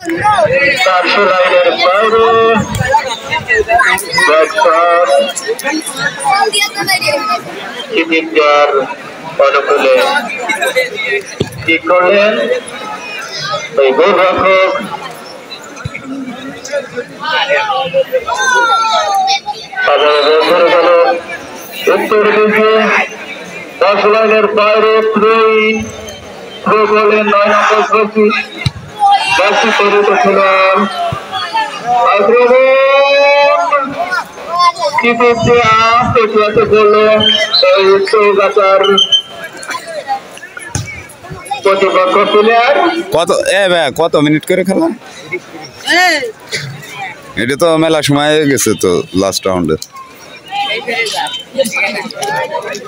400 লাইনের বাইরে কিপিংটার অনুকূলে কি করলেন ওই গোলরক্ষক আবার ধরে গেল উত্তর দিকে 10 লাইনের বাইরে থ্রো করলেন 9 নম্বর জার্সি পরিত খেলোয়াড় আক্রমণ কিপিং দিয়ে আস্তে করলো এই চৌগাছার প্রতিপক্ষ প্লেয়ার। কত মিনিট করে খেলা? এটা তো মেলা সময় হয়ে গেছে তো লাস্ট রাউন্ডে।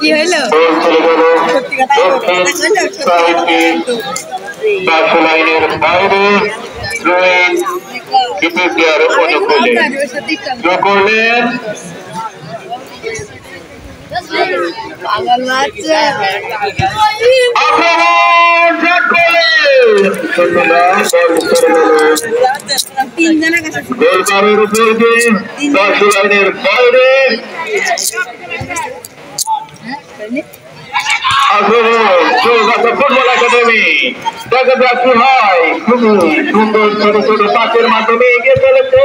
কি হইলো? লাইনের বাইরে কিপিং দেওয়ার অনুকূলে করলেন গোলবারের উপর দিয়ে 10 লাইনের বাইরে ফুটবল একাডেমি দেখা যাক কি হয়। খুবই সুন্দর ছোট ছোট পাসের মাধ্যমে এগিয়ে চলেছে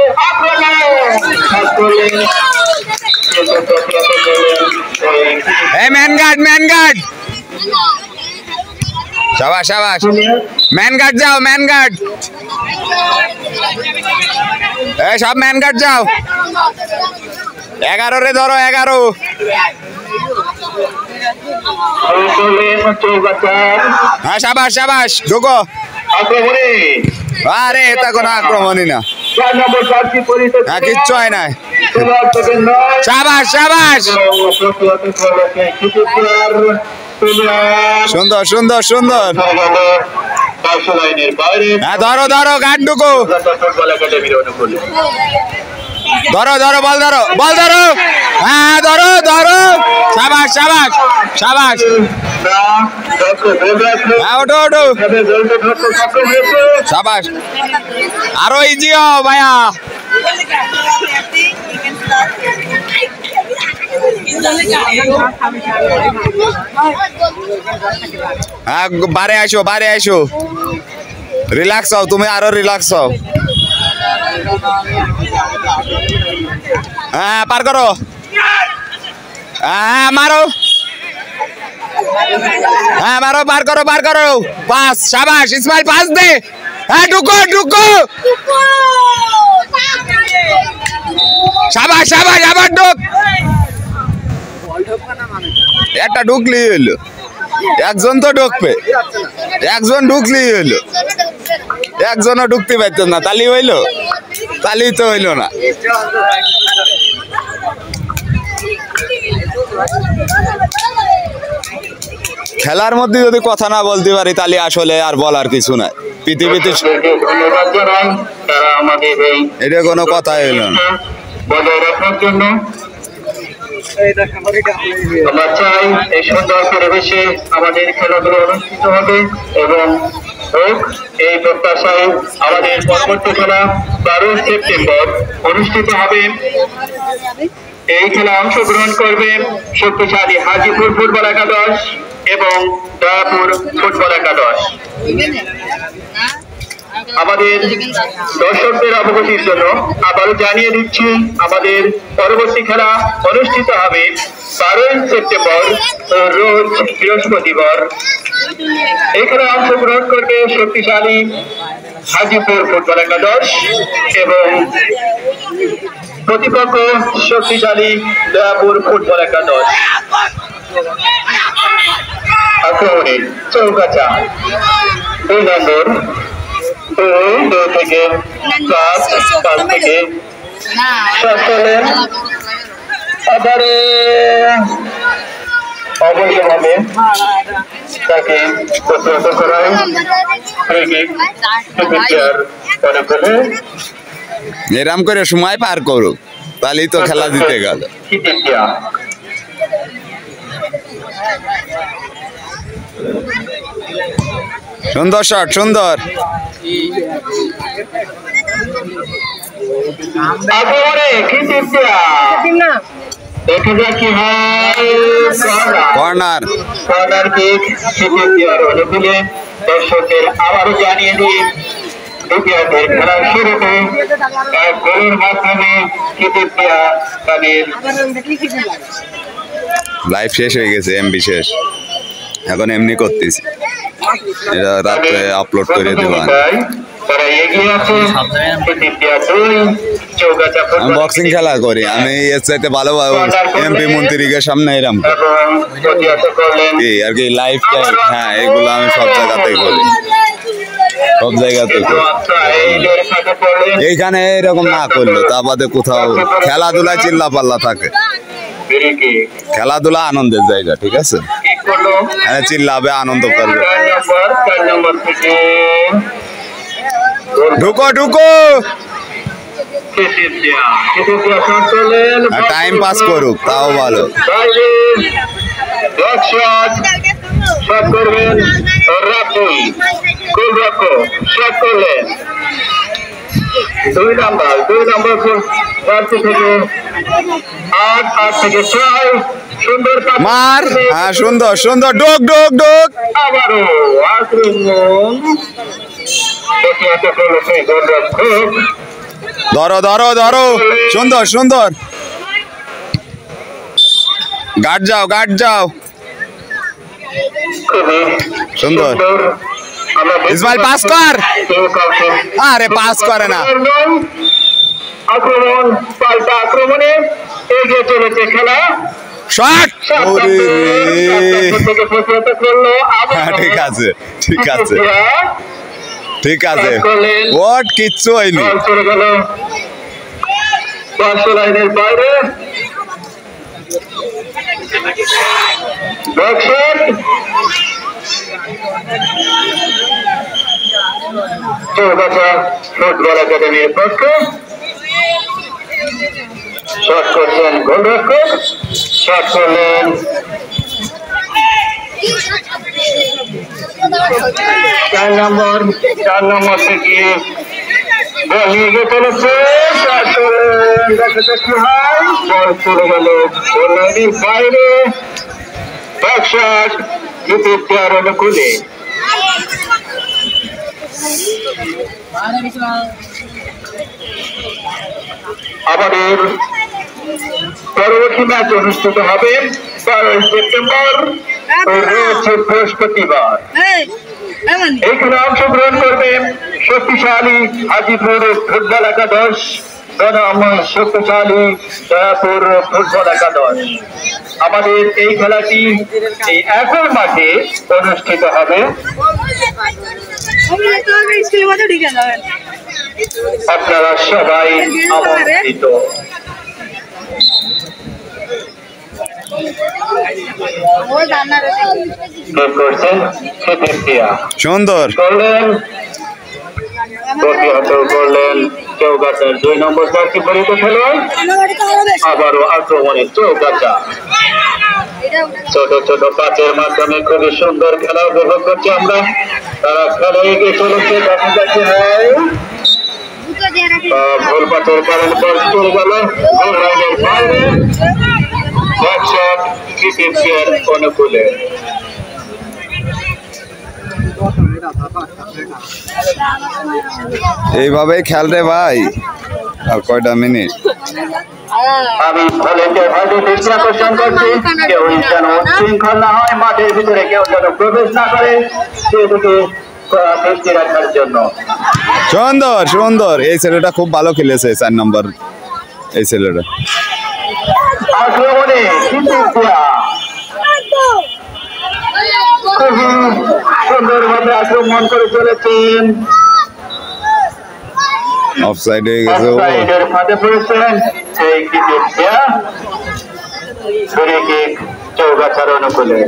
ম্যান গার্ড শাবাশ শাবাশ ম্যান গার্ড যাও ম্যান গার্ড সব ম্যান গার্ড যাও 11 রে ধরো 11 হ্যাঁ শাবাশ শাবাশ ঢুকো আক্রমণে আরে এটা কোনো আক্রমণই না 4 নম্বর জার্সি পরিহিত হ্যাঁ কিচ্ছু হয় না শাবাশ শাবাশ সুন্দর সুন্দর সুন্দর হ্যাঁ ধরো ধরো গার্ড ঢুকো ধরো ধরো বল ধরো বল ধরো হ্যাঁ ধরো ধরো শাবাশ শাবাশ শাবাশ হ্যাঁ ওঠো ওঠো শাবাশ আরো ইজিও ভাইয়া হ্যাঁ বারে আসো রিল্যাক্স হও তুমি আরো রিল্যাক্স হও হ্যাঁ পার করো হ্যাঁ মারো হ্যাঁ মারো পার করো পাস শাবাশ ইসমাইল পাস দে হ্যাঁ ঢুকো শাবাশ শাবাশ আবার ঢুক একটা ঢুকলেই হইলো একজন তো ঢুকবে একজন ঢুকলেই হইলো একজনও ঢুকতে পারতো না তালি হইলো তালি তো হইলো না খেলার মধ্যে যদি কথা না বলতে পারি তাহলে আসলে আর বলার কিছু নাই পৃথিবীতে এটা কোনো কথা হইলো না বজায় রাখার জন্য আমরা চাই এই সুন্দর পরিবেশে আমাদের খেলাধুলা অনুষ্ঠিত হবে এবং এই প্রত্যাশায় আমাদের পরবর্তী খেলা 12 সেপ্টেম্বর অনুষ্ঠিত হবে। এই খেলা অংশগ্রহণ করবে শক্তিশালী হাজিপুর ফুটবল একাদশ এবং দয়াপুর ফুটবল একাদশ। আমাদের দর্শকদের অবগতির জন্য আবারও জানিয়ে দিচ্ছি আমাদের পরবর্তী খেলা অনুষ্ঠিত হবে 12 সেপ্টেম্বর রোজ বৃহস্পতিবার। এখানে অংশগ্রহণ করবে শক্তিশালী হাজিপুর ফুটবল একাদশ এবং প্রতিপক্ষ শক্তিশালী দয়াপুর ফুটবল একাদশ। আক্রমণে চৌগাছা 2 নম্বর 2 থেকে 5 থেকে সচলেন আবারে অবৈধভাবে তাকে প্রতিহত করায় এরাম করে সময় পার করুক তাহলেই তো খেলা জিতে গেল। সুন্দর শট, সুন্দর। আক্রমণে কৃতিত্বা দেখা যাক কি হয়। কর্নার। কর্নার কিক কৃতিত্বার অনুকূলে। দর্শকদের আবারও জানিয়ে দিই দ্বিতীয়ার্ধের খেলার শুরুতে এক গোলের মাধ্যমে কৃতিত্বা তাদের লাইভ শেষ হয়ে গেছে, এমবি শেষ, এখন এমনি করতেছি, এটা রাত্রে আপলোড করে দেবেন। তারা এগিয়ে আছে। কৃতিত্বা 2 চৌগাছা আমি বক্সিং খেলা করি, আমি এর চাইতে ভালো এমপি মন্ত্রীকে সামনে এরাম এবং প্রতিহত করলেন কি আর কি লাইভ টাইম। হ্যাঁ, এগুলো আমি সব জায়গাতেই করি, সব জায়গাতে করি। সাইডের সাথে পড়লেন এইখানে এরকম না করলে তা বাদে কোথাও খেলাধুলায় চিল্লা পাল্লা থাকে, বিরিকি খেলাধুলা আনন্দের জায়গা, ঠিক আছে? কি করলো এখানে চিল্লাবে, আনন্দ করবে। 4 নম্বর থেকে ঢুকো ঢুকো, কৃতিত্বা শট করলেন। টাইম পাস করুক তাও ভালো। ব্যাক শট শট করবেন রাতুল গোলরক্ষক শট করলেন 2 নম্বর প্রার্থী থেকে 8 থেকে 6 সুন্দর পাস। মার, হ্যাঁ সুন্দর সুন্দর, ডোক ডোক ডোক। আবারও আক্রমণ প্রতিহত করলো সেই গোলরক্ষক। ধরো ধরো ধরো, সুন্দর সুন্দর, গার্ড যাও গার্ড যাও, খুবই সুন্দর। আমরা ইসমাইল পাস কর, কেউ কাউকে আরে পাস করে না। আক্রমণ পাল্টা আক্রমণে এগিয়ে চলেছে খেলা। শট, ওরে থেকে প্রতিহত করলো হ্যাঁ, ঠিক আছে ঠিক আছে ঠিক আছে, ওট কিচ্ছু হয়নি। বল চলে গেল 500 লাইনের বাইরে। ব্যাকশট চৌগাছা ফুটবল একাডেমির পক্ষে শট করছেন গোলরক্ষক, শট করলেন 4 নম্বর থেকে বল নিয়ে গিয়ে চলেছে। শট করলেন, দেখা যাক কি হয়। বল চলে গেল গোল লাইনের বাইরে। ব্যাকশট কৃতিত্বার অনুকূলে। আমাদের পরবর্তী ম্যাচ অনুষ্ঠিত হবে 12 সেপ্টেম্বর, রয়েছে বৃহস্পতিবার। এখানে অংশগ্রহণ করবে শক্তিশালী হাজিপুর ফুটবল একাদশ বনাম শক্তিশালী দয়াপুর ফুটবল একাদশ। আমাদের এই খেলাটি এই একই মাঠে অনুষ্ঠিত হবে। আপনারা সবাই আমন্ত্রিত। করছেন সুন্দর করলেন, প্রতিহত করলেন চৌগাছার 2 নম্বর জার্সি পরিহিত খেলোয়াড়। আবারও আক্রমণে চৌগাছা ছোট ছোট পাঁচের মাধ্যমে খুবই সুন্দর খেলা উপভোগ করছি আমরা। তারা খেলা এগিয়ে চলেছে, দেখা যাচ্ছে হয় ভুল পাথর কারণ বল চলে গেল গোল লাইনের বাইরে। ব্যাকশট কৃতিত্বের অনুকূলে। এইভাবেই খেল রে ভাই, আর কয়টা মিনিট। আমি ভালো দৃষ্টি আকর্ষণ করছি, কেউ যেন উচ্ছৃঙ্খল না হয়, মাঠের ভিতরে কেউ যেন প্রবেশ না করে, সেদিকে দৃষ্টি রাখার জন্য। সুন্দর সুন্দর, এই ছেলেটা খুব ভালো খেলেছে 4 নম্বর, এই ছেলেটা। আক্রমণে কৃতিত্বা খুবই সুন্দরভাবে আক্রমণ করে চলেছেন। অফসাইড হয়ে গেছে, অফসাইডের ফাঁদে পড়েছেন সেই কৃতিত্বা। ফ্রি কিক চৌগাছার অনুকূলে।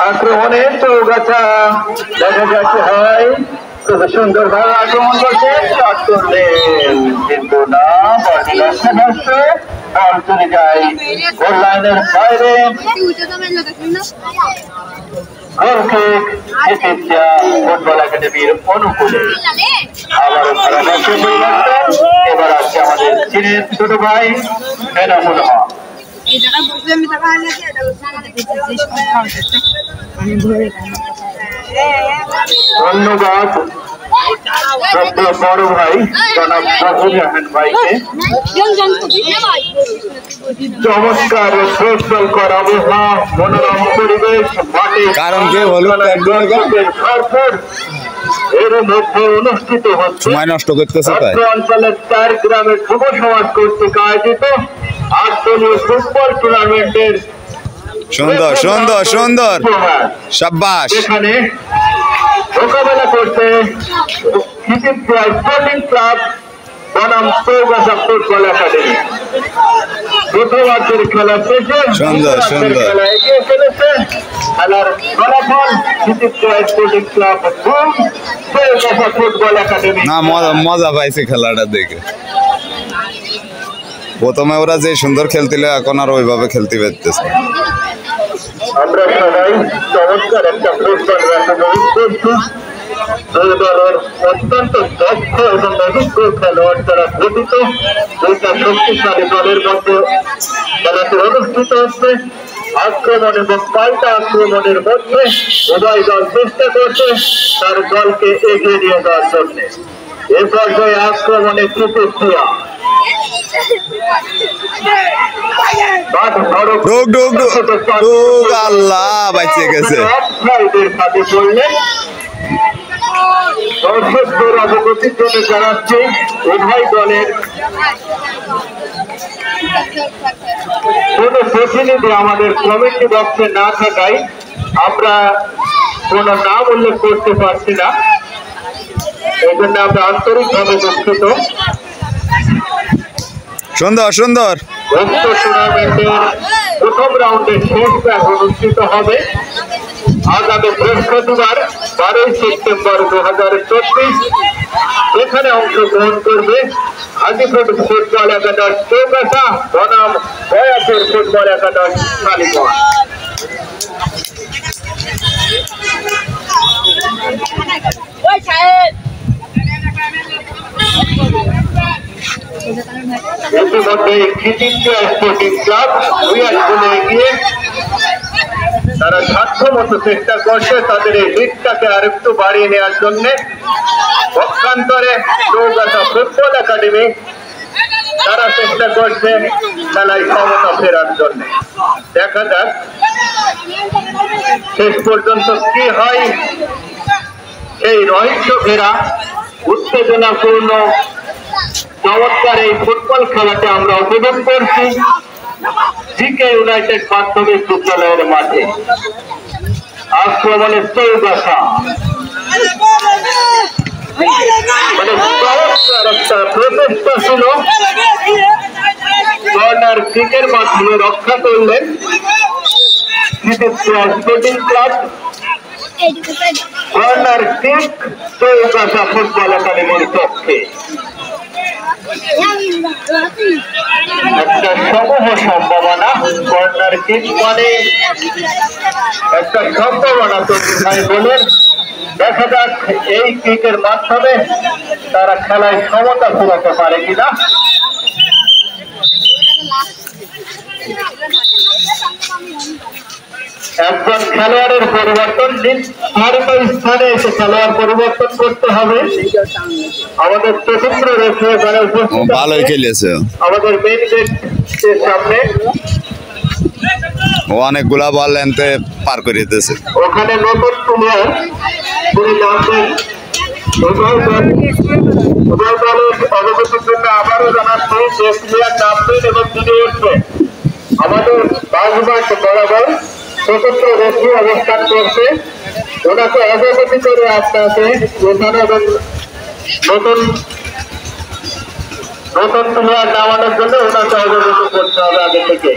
আক্রমণে চৌগাছা দেখা যাচ্ছে হয় খুব সুন্দরভাবে আক্রমণ করছে, শট করলেন কিন্তু না, বলটি আসছে আসছে, বল চলে যায় গোল লাইনের বাইরে। গোল কিক ইথিওপিয়া ফুটবল একাডেমির অনুকূলে। আবারও ধারাভাষ্যের পরিবর্তন, এবার আসছে আমাদের চীনের ছোট ভাই এনামুল হক। ধন্যবাদ বড় ভাই জনাব জাহুর রাহান ভাইকে। চমৎকার ফুটবল করা আবহাওয়া, মনোরম পরিবেশ, মাঠে কারণ কে হলুদ এর মধ্যে অনুষ্ঠিত হচ্ছে সময় নষ্ট করতেছে তাই। অঞ্চলের 4 গ্রামের যুব সমাজ কর্তৃক আয়োজিত 8 দলীয় ফুটবল টুর্নামেন্টের সুন্দর সুন্দর সুন্দর, সাব্বাস। এখানে মোকাবেলা করছে ইথিওপিয়া স্পোর্টিং ক্লাব বনাম চৌগাছা ফুটবল একাডেমি। প্রথমার্ধের খেলা শেষে সুন্দর সুন্দর খেলা এগিয়ে চলেছে। খেলার ফলাফল Ethiopia sporting club 2, Chaugachha football academy. না, মজা পাইছে খেলাটা দেখে। প্রথমে ওরা যে সুন্দর খেলছিল, এখন আর ওইভাবে খেলতে পারতেছে। আমরা সবাই চমৎকার একটা ফুটবল ম্যাচ উপভোগ করছি। দুই দলের অত্যন্ত দক্ষ এবং অভিজ্ঞ খেলোয়াড় দ্বারা গঠিত দুইটা শক্তিশালী দলের মধ্যে খেলাটি অনুষ্ঠিত হচ্ছে। আক্রমণ এবং পাল্টা আক্রমণের মধ্যে উভয় দল চেষ্টা করছে তার দলকে এগিয়ে নিয়ে যাওয়ার জন্য। এ পর্যায়ে আক্রমণে তৃতীয় আল্লাহ বাইচে গেছে। সাথে পড়লেন দর্শকদের অবগতির জন্য জানাচ্ছি উভয় দলের কোন প্রতিনিধি আমাদের কমিটি বক্সে না থাকায় আমরা কোন নাম উল্লেখ করতে পারছি না, এই জন্য আমরা আন্তরিকভাবে দুঃখিত। সুন্দর সুন্দর উক্ত টুর্নামেন্টের প্রথম রাউন্ডের শেষ ম্যাচ অনুষ্ঠিত হবে আগামী বৃহস্পতিবার 12 সেপ্টেম্বর 2024। এখানে অংশগ্রহণ করবে হাজিপুর ফুটবল একাদশ চৌগাছা বনাম দয়াপুর ফুটবল একাদশ কালীগঞ্জ। ইতিমধ্যে ইথিওপিয়া স্পোর্টিং ক্লাব 2-1 এগিয়ে তারা সাধ্যমতো চেষ্টা করছে তাদের এই লিগটাকে আরেকটু বাড়িয়ে নেওয়ার জন্য। পক্ষান্তরে চৌগাছা ফুটবল একাডেমি তারা চেষ্টা করছে খেলায় ক্ষমতা ফেরার জন্য। দেখা যাক শেষ পর্যন্ত কি হয়। সেই রহস্য ঘেরা উত্তেজনাপূর্ণ চমৎকার এই ফুটবল খেলাতে আমরা উপভোগ করছি জিকে ইউনাইটেড মাধ্যমিক বিদ্যালয়ের মাঠে। আক্রমণে চৌগাছা মানে চমৎকার একটা প্রচেষ্টা ছিল, কর্নার কিকের মাধ্যমে রক্ষা করলেন sporting club. Corner kick Chaugachha football একাডেমির পক্ষে একটা সমূহ সম্ভাবনা। কর্নার কিক মানে একটা সম্ভাবনা তৈরি হয় বলে দেখা যাক এই কিকের মাধ্যমে তারা খেলায় ক্ষমতা ফেরাতে পারে কিনা। একজন খেলোয়াড়ের পরিবর্তন নির্ধারিত স্থানে এসে খেলোয়াড় পরিবর্তন করতে হবে। আমাদের চতুর্থ রেখে এখানে উপস্থিত ভালোই খেলেছে আমাদের মেইন গেটের সামনে। ও অনেকগুলা বল এনতে পার করে দিতেছে। ওখানে নতুন প্লেয়ার তিনি নামবেন। উভয় দলের অবগতির জন্য আবারও জানাচ্ছি যে প্লেয়ার নামবেন এবং তিনি উঠবেন। আমাদের বাসবাস বরাবর স্বতন্ত্র রেফারি অবস্থান করছে, ওনাকে অবগতি করে আপনাকে এখানে এবং নতুন প্লেয়ার নামানোর জন্য ওনাকে অবগত করতে হবে আগে থেকে।